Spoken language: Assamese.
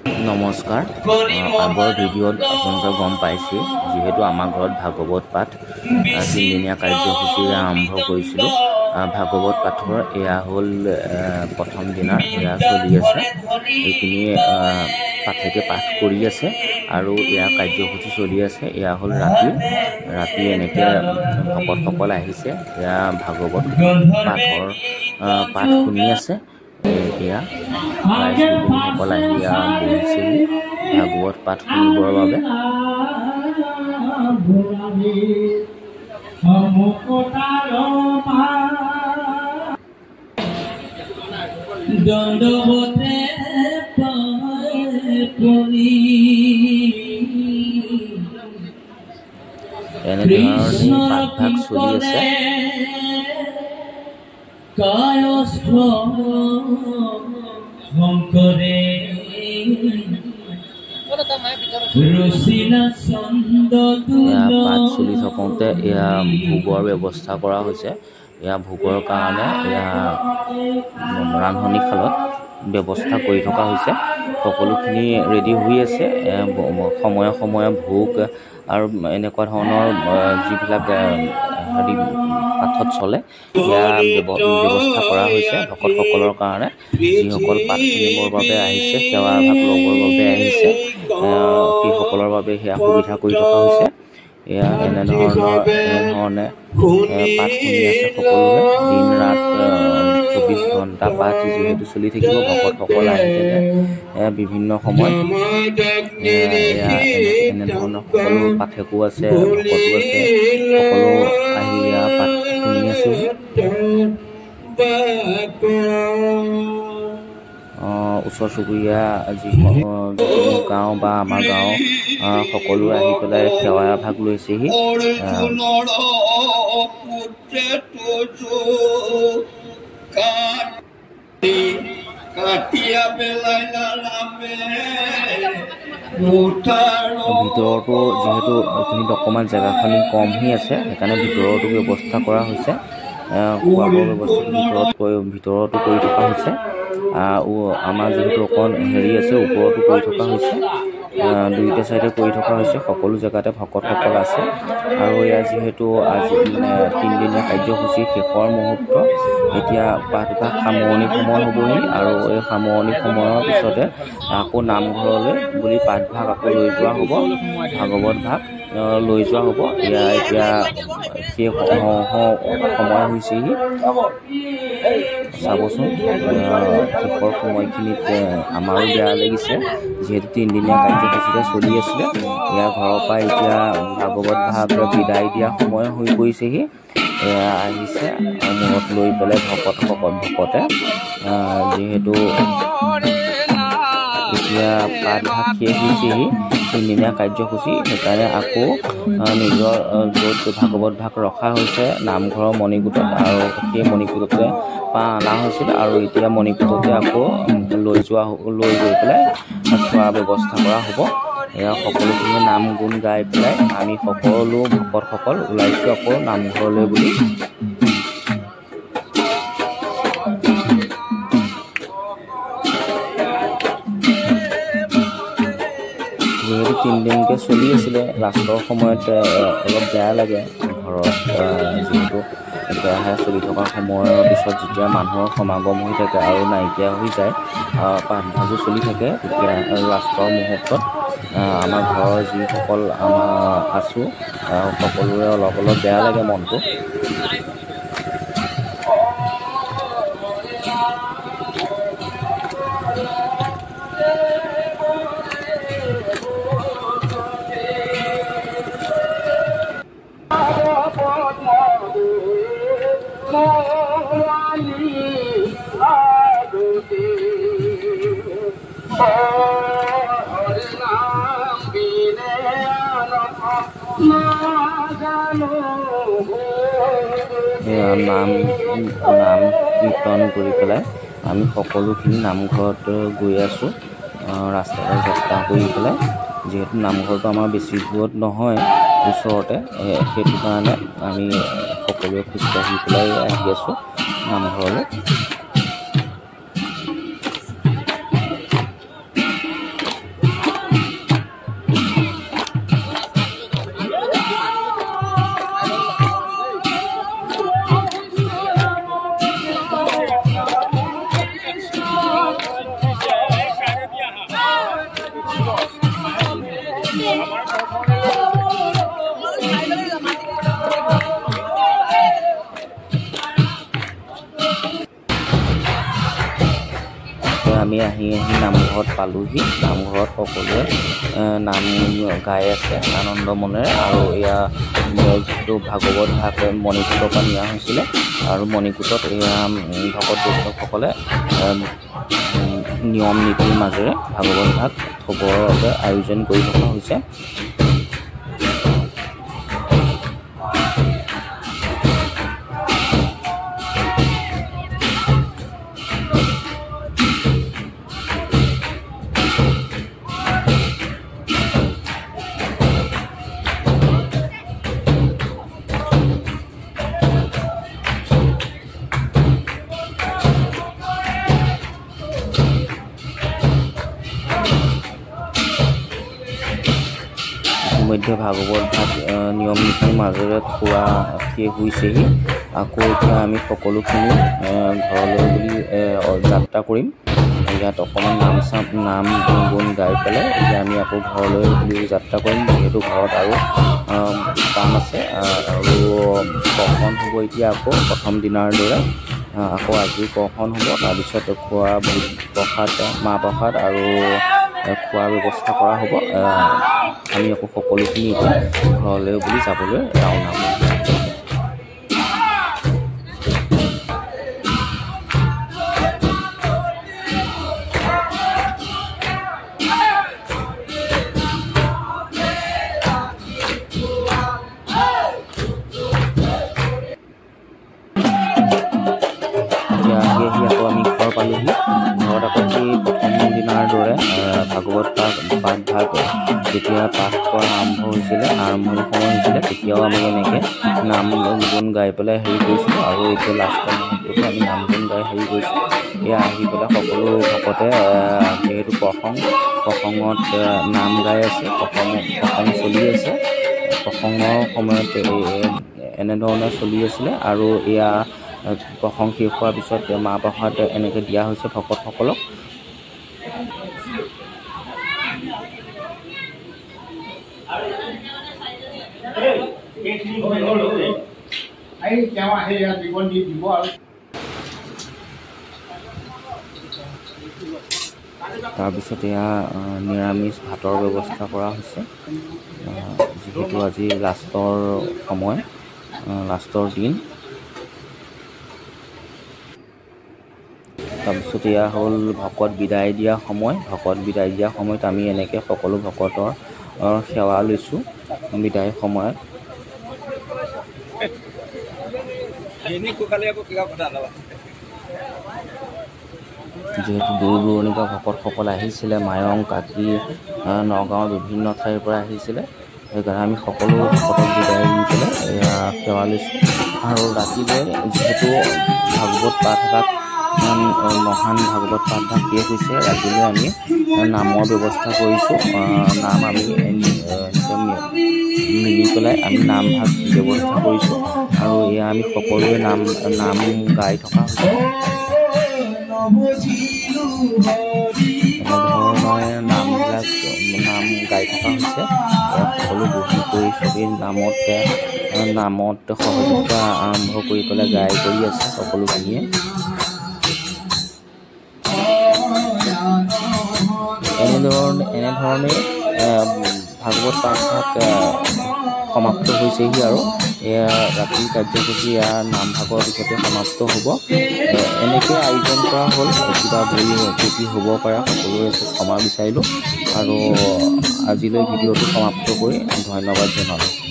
নমস্কাৰ। আগৰ ভিডিঅ'ত আপোনালোকে গম পাইছে যিহেতু আমাৰ ঘৰত ভাগৱত পাঠ তিনিদিনীয়া কাৰ্যসূচীৰে আৰম্ভ কৰিছিলোঁ। ভাগৱত পাঠৰ এয়া হ'ল প্ৰথম দিনা এয়া চলি আছে। এইখিনি পাঠকে পাঠ কৰি আছে আৰু এয়া কাৰ্যসূচী চলি আছে। এয়া হ'ল ৰাতি এনেকৈ ভকতসকল আহিছে। এয়া ভাগৱত পাঠৰ পাঠ শুনি আছে। এয়া ৰাইজসকল আহি বহিছেহি ভাগৱত পাঠ শুনিবৰ বাবে। এনেধৰণে পাঠভাগ চলি আছে। পাঠ চলি থাকোঁতে এয়া ভোগৰ ব্যৱস্থা কৰা হৈছে। এয়া ভোগৰ কাৰণে এয়া ৰান্ধনীশালত ব্যৱস্থা কৰি থকা হৈছে। সকলোখিনি ৰেডি হৈ আছে। সময়ে সময়ে ভোগ আৰু এনেকুৱা ধৰণৰ যিবিলাক পাঠত চলে সেয়া ব্যৱস্থা কৰা হৈছে ভকতসকলৰ কাৰণে। যিসকল পাঠ শুনিবৰ বাবে আহিছে, সেৱা ভাগ ল'বৰ বাবে আহিছে, সেইসকলৰ বাবে সেয়া সুবিধা কৰি থকা হৈছে। এয়া এনেধৰণে পাঠ শুনি আছে সকলোৱে। দিন ৰাত 24 ঘণ্টা পাঠ যিহেতু চলি থাকিব। ভকতসকল আহি থাকে বিভিন্ন সময়ত। এনেধৰণৰ সকলো পাঠকো আছে, ভকতো আছে, সকলো আহি পাঠ শুনি আছে। ওচৰ চুবুৰীয়া যিকোনো গাঁও বা আমাৰ গাঁও সকলো আহি পেলাই সেৱা ভাগ লৈছেহি। ভিতৰতো যিহেতু এইখিনিত অকণমান জেগাখিনি কম হৈ আছে, সেইকাৰণে ভিতৰতো ব্যৱস্থা কৰা হৈছে। খোৱা বোৱাৰ ব্যৱস্থাটো ভিতৰতো কৰি থকা হৈছে। আমাৰ যিহেতু অকণ আছে, ওপৰতো কৰি থকা হৈছে। দুয়োটা চাইডে কৰি থকা হৈছে। সকলো জেগাতে ভকতসকল আছে। আৰু এয়া যিহেতু আজি তিনিদিনীয়া কাৰ্যসূচী শেষৰ মুহূৰ্ত, এতিয়া পাঠভাগ সামৰণি সময় হ'বহি। আৰু এই সামৰণি সময়ৰ পিছতে আকৌ নামঘৰলৈ বুলি পাঠভাগ আকৌ লৈ যোৱা হ'ব। ভাগৱত ভাগ লৈ যোৱা হ'ব। এয়া এতিয়া সেই সময় হৈছেহি। চাবচোন শেষৰ সময়খিনিত আমাৰো বেয়া লাগিছে, যিহেতু তিনিদিনীয়া কাৰ্যসূচীৰে চলি আছিলে। এয়া ঘৰৰ পৰা এতিয়া ভাগৱত ভাগ বিদায় দিয়া সময় হৈ পৰিছেহি। এয়া আহিছে মূৰত লৈ পেলাই ভকতে যিহেতু এতিয়া পাঠভাগ শেষ হৈছেহি তিনিদিনীয়া কাৰ্যসূচী। সেইকাৰণে আকৌ নিজৰ য'ত ভাগৱত ভাগ ৰখা হৈছে নামঘৰৰ মণিকূটত, আৰু সেই মণিকূটতে অনা হৈছিল। আৰু এতিয়া মণিকূটতে আকৌ লৈ গৈ পেলাই খোৱাৰ ব্যৱস্থা কৰা হ'ব। এয়া সকলোখিনি নাম গুণ গাই পেলাই আমি সকলো ভকতসকল ওলাইছোঁ আকৌ নামঘৰলৈ বুলি। যিহেতু তিনিদিনকৈ চলি আছিলে, লাষ্টৰ সময়ত অলপ বেয়া লাগে ঘৰত। যিহেতু একেৰাহে চলি থকা সময়ৰ পিছত যেতিয়া মানুহৰ সমাগম হৈ থাকে আৰু নাইকিয়া হৈ যায়, পাঠভাগো চলি থাকে, তেতিয়া লাষ্টৰ মুহূৰ্তত আমাৰ ঘৰৰ যিসকল আছোঁ সকলোৰে অলপ বেয়া লাগে মনটো। নাম কীৰ্তন কৰি পেলাই আমি সকলোখিনি নামঘৰত গৈ আছোঁ। ৰাস্তাৰে যাত্ৰা কৰি পেলাই, যিহেতু নামঘৰটো আমাৰ বেছি দূৰত নহয়, ওচৰতে, সেইটো কাৰণে আমি সকলোৱে খোজকাঢ়ি পেলাই আহি আছোঁ নামঘৰলৈ। আমি আহি নামঘৰত পালোহি। নামঘৰত সকলোৱে নাম গাই আছে আনন্দ মনেৰে। আৰু এয়া যিটো ভাগৱত ভাগ মণিকূটৰ পৰা নিয়া হৈছিলে আৰু মণিকূটত এয়া ভকত বৈষ্ণৱসকলে নিয়ম নীতিৰ মাজেৰে ভাগৱত ভাগ থবৰ বাবে আয়োজন কৰি থকা হৈছে। ইতিমধ্যে ভাগৱত ভাগ নিয়ম নীতিৰ মাজেৰে খোৱা শেষ হৈছেহি। আকৌ এতিয়া আমি সকলোখিনি ঘৰলৈ বুলি যাত্ৰা কৰিম। ইয়াত অকণমান নাম গুণ গাই পেলাই এতিয়া আমি আকৌ ঘৰলৈ বুলি যাত্ৰা কৰিম, যিহেতু ঘৰত আৰু কাম আছে। আৰু কৰ্ষণ হ'ব এতিয়া আকৌ প্ৰথম দিনাৰ দৰে আকৌ আজি কৰ্ষণ হ'ব। তাৰপিছত খোৱা প্ৰসাদ মাহ প্ৰসাদ আৰু খোৱাৰ ব্যৱস্থা কৰা হ'ব। আমি আকৌ সকলোখিনি এতিয়া ঘৰলৈ বুলি যাবলৈ ৰাওনা হ'ম। আকৌ আমি ঘৰ পালোহি। ঘৰত আকৌ সেই প্ৰথম দিনাৰ দৰে ভাগৱত পাঠ ভাগ যেতিয়া পাঠ কৰা আৰম্ভ হৈছিলে, আৰম্ভণি সময় হৈছিলে, তেতিয়াও আমি এনেকৈ নাম গুণ গাই পেলাই কৰিছিলোঁ। আৰু এতিয়া লাষ্টৰ মুহূৰ্ততো আমি নাম গুণ গাই কৰিছোঁ। এয়া আহি পেলাই সকলো ভকতে যিহেতু প্ৰসংগত নাম গাই আছে, প্ৰসংগ চলি আছে। প্ৰসংগৰ সময়ত এনেধৰণে চলি আছিলে। আৰু এয়া প্ৰসংগ শেষ হোৱাৰ পিছত মাহ প্ৰসাদ এনেকৈ দিয়া হৈছে ভকতসকলক। তাৰপিছত এয়া নিৰামিষ ভাতৰ ব্যৱস্থা কৰা হৈছে, যিহেতু আজি লাষ্টৰ সময়, লাষ্টৰ দিন। তাৰপিছত এয়া হ'ল ভকত বিদায় দিয়া সময়। ভকত বিদায় দিয়া সময়ত আমি এনেকৈ সকলো ভকতৰ সেৱা লৈছোঁ বিদায় সময়ত। যিহেতু দূৰ দূৰণিৰ পৰা ভকতসকল আহিছিলে, মায়ং, কাকি, নগাঁৱৰ বিভিন্ন ঠাইৰ পৰা আহিছিলে, সেইকাৰণে আমি সকলো ভকতক বিদায় দি পেলাই এয়া সেৱা লৈছোঁ। আৰু ৰাতিলৈ যিহেতু ভাগৱত পাঠ ভাগ মহান ভাগৱত পাঠ ভাগ শেষ হৈছে, ৰাতিলৈ আমি নামৰ ব্যৱস্থা কৰিছোঁ। নাম আমি মিলি পেলাই আমি নাম ভাগ ব্যৱস্থা কৰিছোঁ। আৰু এয়া আমি সকলোৱে নাম গাই থকা হৈছে। এনেধৰণে নাম গাই থকা হৈছে। সকলো বহি কৰি চবেই নামত সহযোগিতা আৰম্ভ কৰি পেলাই গাই কৰি আছে সকলোখিনিয়ে। এনেধৰণে ভাগৱত পাঠ ভাগ সমাপ্ত হৈছেহি। আৰু এয়া ৰাতিৰ কাৰ্যসূচী নামভাগৰ পিছতে সমাপ্ত হ'ব। এনেকৈ আয়োজন কৰা হ'ল। কিবা ভুল ত্ৰুটি হ'ব পাৰে, সকলোৰে ক্ষমা বিচাৰিলোঁ। আৰু আজিলৈ ভিডিঅ'টো সমাপ্ত কৰি ধন্যবাদ জনালোঁ।